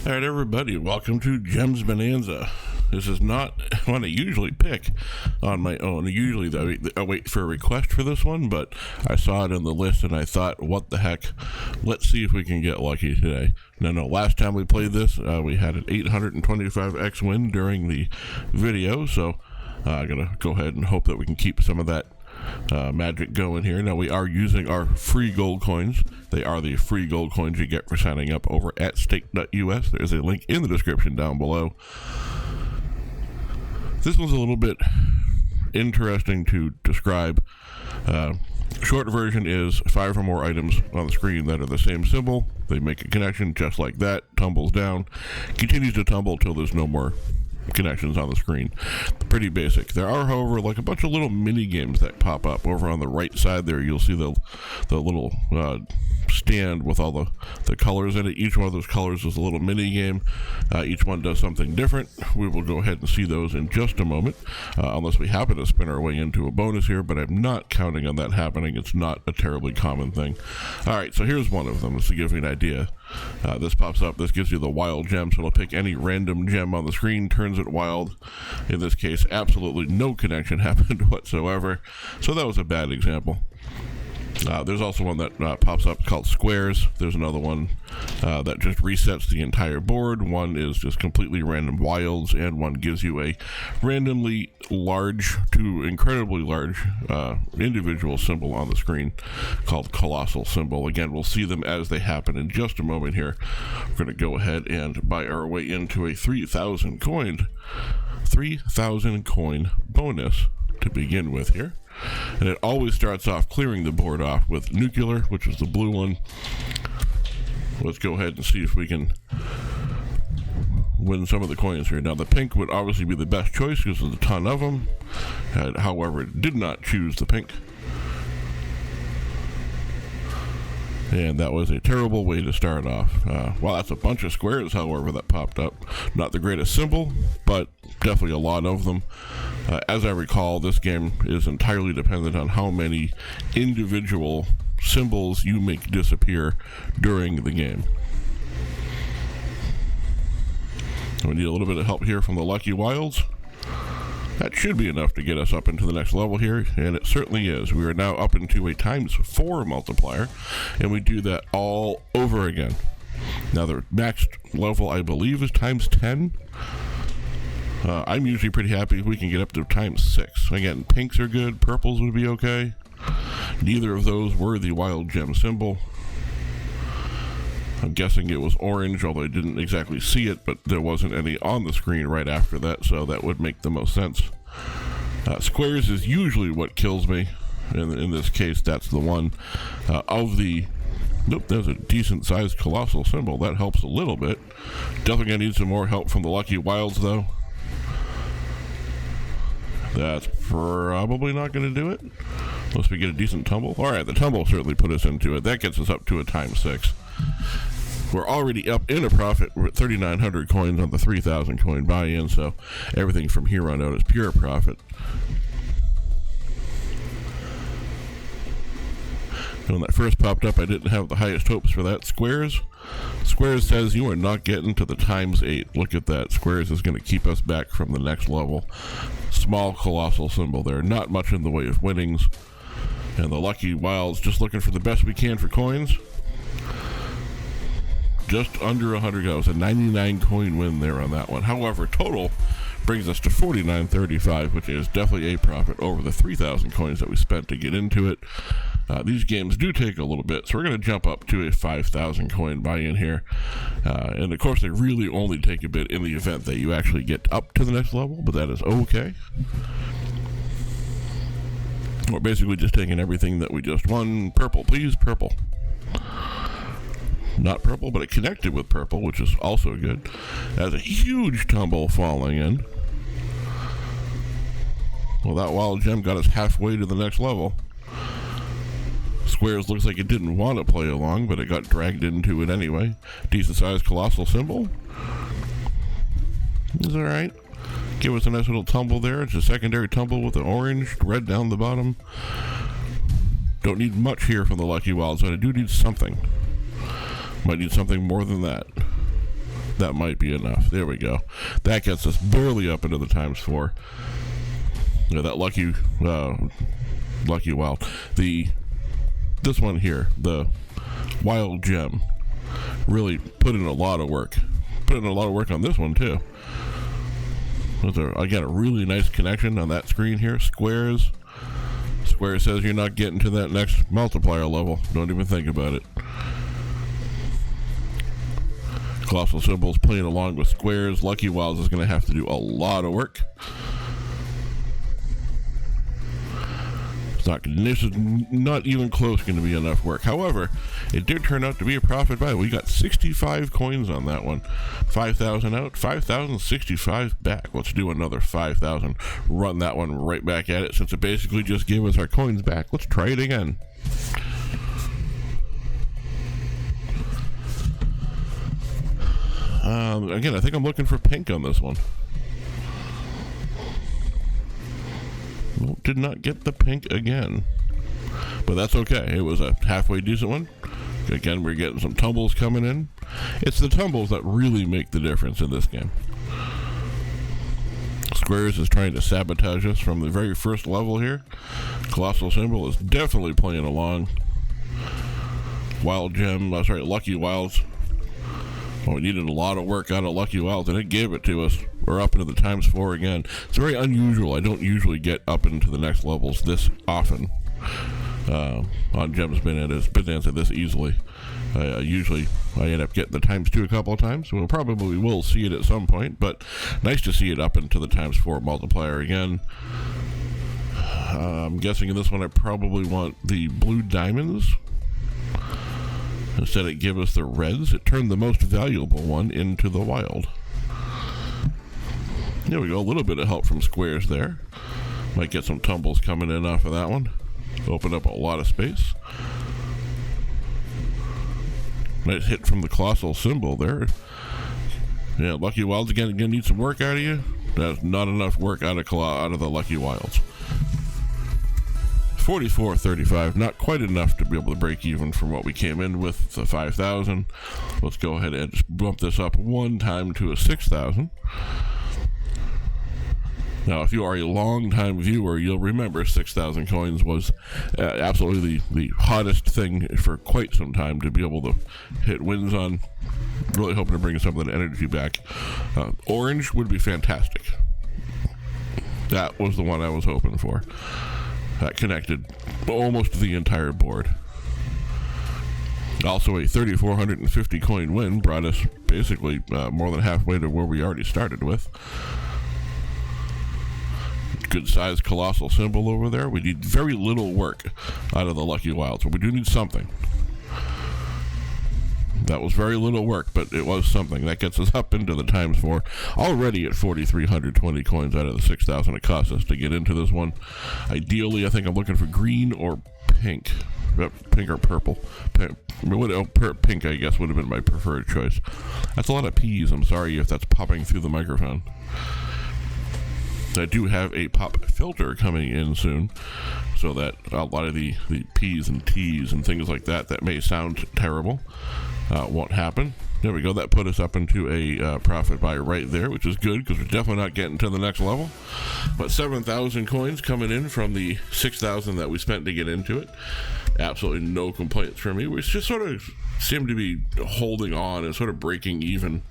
All right, everybody, welcome to Gems Bonanza. This is not one I usually pick on my own. Usually I wait for a request for this one, but I saw it in the list and I thought, what the heck? Let's see if we can get lucky today. No, last time we played this, we had an 825x win during the video, so I'm going to go ahead and hope that we can keep some of that magic going here. Now, we are using our free gold coins. They are the free gold coins you get for signing up over at stake.us. There's a link in the description down below. This one's a little bit interesting to describe. Short version is 5 or more items on the screen that are the same symbol. They make a connection just like that, tumbles down, continues to tumble until there's no more connections on the screen. Pretty basic. There are, however, like a bunch of little mini games that pop up over on the right side there. You'll see the little stand with all the colors in it. Each one of those colors is a little mini game. Each one does something different. We will go ahead and see those in just a moment, unless we happen to spin our way into a bonus here, but I'm not counting on that happening. It's not a terribly common thing. All right, so here's one of them, just to give you an idea. This pops up. This gives you the wild gem, so it'll pick any random gem on the screen, turns it wild. In this case, absolutely no connection happened whatsoever, so that was a bad example. There's also one that pops up called squares. There's another one that just resets the entire board. One is just completely random wilds, and one gives you a randomly large to incredibly large individual symbol on the screen called colossal symbol. Again, we'll see them as they happen in just a moment here. We're going to go ahead and buy our way into a 3,000 coin bonus to begin with here. And it always starts off clearing the board off with nuclear, which is the blue one. Let's go ahead and see if we can win some of the coins here. Now, the pink would obviously be the best choice because there's a ton of them. However, it did not choose the pink. And that was a terrible way to start off. Well, that's a bunch of squares, however, that popped up. Not the greatest symbol, but definitely a lot of them. As I recall, this game is entirely dependent on how many individual symbols you make disappear during the game. We need a little bit of help here from the Lucky Wilds. That should be enough to get us up into the next level here, and it certainly is. We are now up into a ×4 multiplier, and we do that all over again. Now, the next level, I believe, is ×10. I'm usually pretty happy if we can get up to ×6. Again, pinks are good, purples would be okay. Neither of those were the wild gem symbol. I'm guessing it was orange, although I didn't exactly see it, but there wasn't any on the screen right after that, so that would make the most sense. Squares is usually what kills me. In this case, that's the one. Nope, there's a decent sized colossal symbol. That helps a little bit. Definitely gonna need some more help from the Lucky Wilds, though. That's probably not going to do it, unless we get a decent tumble. All right, the tumble certainly put us into it. That gets us up to a ×6. We're already up in a profit. We're at 3,900 coins on the 3,000 coin buy-in, so everything from here on out is pure profit. When that first popped up, I didn't have the highest hopes for that. Squares says you are not getting to the ×8. Look at that. Squares is going to keep us back from the next level. Small colossal symbol there. Not much in the way of winnings. And the Lucky Wilds just looking for the best we can for coins. Just under 100 goes. A 99 coin win there on that one. However, total brings us to 49.35, which is definitely a profit over the 3,000 coins that we spent to get into it. These games do take a little bit, so we're going to jump up to a 5,000 coin buy-in here. And of course, they really only take a bit in the event that you actually get up to the next level, but that is okay. We're basically just taking everything that we just won. Purple, please, purple. Not purple, but it connected with purple, which is also good. That's a huge tumble falling in. Well, that wild gem got us halfway to the next level. Squares looks like it didn't want to play along, but it got dragged into it anyway. Decent sized colossal symbol. It's alright. Give us a nice little tumble there. It's a secondary tumble with the orange, red down the bottom. Don't need much here from the Lucky Wilds, but I do need something. Might need something more than that. That might be enough. There we go. That gets us barely up into the ×4. That lucky wild. This one here, the wild gem, really put in a lot of work. Put in a lot of work on this one too. I got a really nice connection on that screen here. Squares. Square says you're not getting to that next multiplier level. Don't even think about it. Colossal Symbols playing along with squares. Lucky Wilds is going to have to do a lot of work. This is not even close going to be enough work. However, it did turn out to be a profit buy. We got 65 coins on that one. 5,000 out, 5,065 back. Let's do another 5,000. Run that one right back at it since it basically just gave us our coins back. Let's try it again. Again, I think I'm looking for pink on this one. Did not get the pink again, but that's okay. It was a halfway decent one. Again, we're getting some tumbles coming in. It's the tumbles that really make the difference in this game. Squares is trying to sabotage us from the very first level here. Colossal Symbol is definitely playing along. Wild Gem, Lucky Wilds. Well, we needed a lot of work out of Lucky Wilds, and it gave it to us. We're up into the ×4 again. It's very unusual. I don't usually get up into the next levels this often on Gems Bonanza this easily. Usually I end up getting the ×2 a couple of times. We'll probably will see it at some point, but nice to see it up into the ×4 multiplier again. I'm guessing in this one I probably want the blue diamonds. Instead it gave us the reds. It turned the most valuable one into the wild. There we go, a little bit of help from squares there. Might get some tumbles coming in off of that one. Opened up a lot of space. Nice hit from the Colossal Symbol there. Yeah, Lucky Wilds again gonna need some work out of you. That's not enough work out of the Lucky Wilds. 44.35, not quite enough to be able to break even from what we came in with, the 5,000. Let's go ahead and just bump this up one time to a 6,000. Now, if you are a long-time viewer, you'll remember 6,000 coins was absolutely the hottest thing for quite some time to be able to hit wins on. Really hoping to bring some of that energy back. Orange would be fantastic. That was the one I was hoping for. That connected almost the entire board. Also, a 3,450 coin win brought us basically more than halfway to where we already started with. Good sized Colossal Symbol over there. We need very little work out of the Lucky Wilds, but we do need something. That was very little work, but it was something. That gets us up into the ×4. Already at 4,320 coins out of the 6,000 it cost us to get into this one. Ideally, I think I'm looking for green or pink. Pink or purple. Pink, I guess, would have been my preferred choice. That's a lot of P's. I'm sorry if that's popping through the microphone. I do have a pop filter coming in soon, so that a lot of the P's and T's and things like that may sound terrible won't happen. There we go. That put us up into a profit buy right there, which is good because we're definitely not getting to the next level. But 7,000 coins coming in from the 6,000 that we spent to get into it. Absolutely no complaints from me. We just sort of seem to be holding on and sort of breaking even.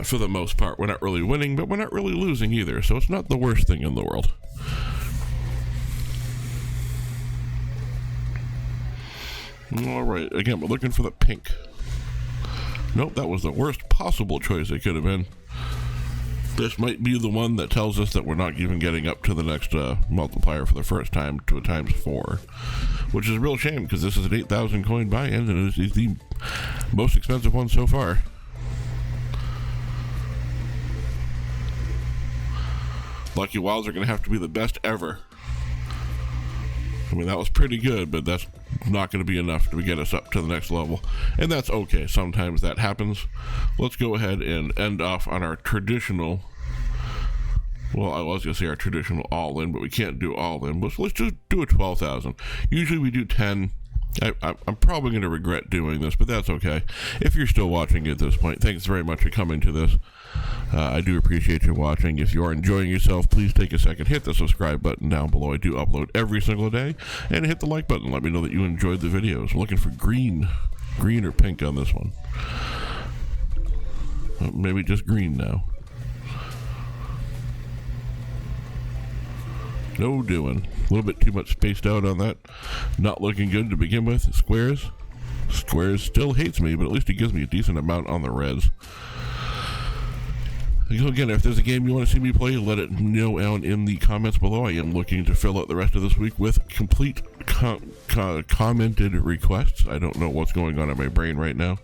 For the most part, we're not really winning, but we're not really losing either, so it's not the worst thing in the world. All right, again, we're looking for the pink. Nope, that was the worst possible choice it could have been. This might be the one that tells us that we're not even getting up to the next multiplier for the first time to a ×4, which is a real shame because this is an 8,000 coin buy-in and it is the most expensive one so far. Lucky Wilds are going to have to be the best ever. I mean, that was pretty good, but that's not going to be enough to get us up to the next level. And that's okay. Sometimes that happens. Let's go ahead and end off on our traditional... Well, I was going to say our traditional all-in, but we can't do all-in. But let's just do a 12,000. Usually we do 10. I'm probably going to regret doing this, but that's okay. If you're still watching at this point, thanks very much for coming to this. I do appreciate you watching. If you are enjoying yourself, please take a second, hit the subscribe button down below. I do upload every single day. And hit the like button. Let me know that you enjoyed the videos. I'm looking for green or pink on this one. Maybe just green now. No doing. A little bit too much spaced out on that. Not looking good to begin with. Squares still hates me, but at least it gives me a decent amount on the res. So again, if there's a game you want to see me play, let it know down in the comments below. I am looking to fill out the rest of this week with complete commented requests. I don't know what's going on in my brain right now.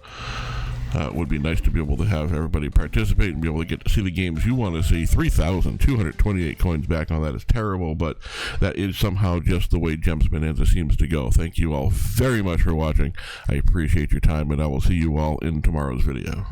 It would be nice to be able to have everybody participate and be able to get to see the games you want to see. 3,228 coins back on that is terrible, but that is somehow just the way Gems Bonanza seems to go. Thank you all very much for watching. I appreciate your time, and I will see you all in tomorrow's video.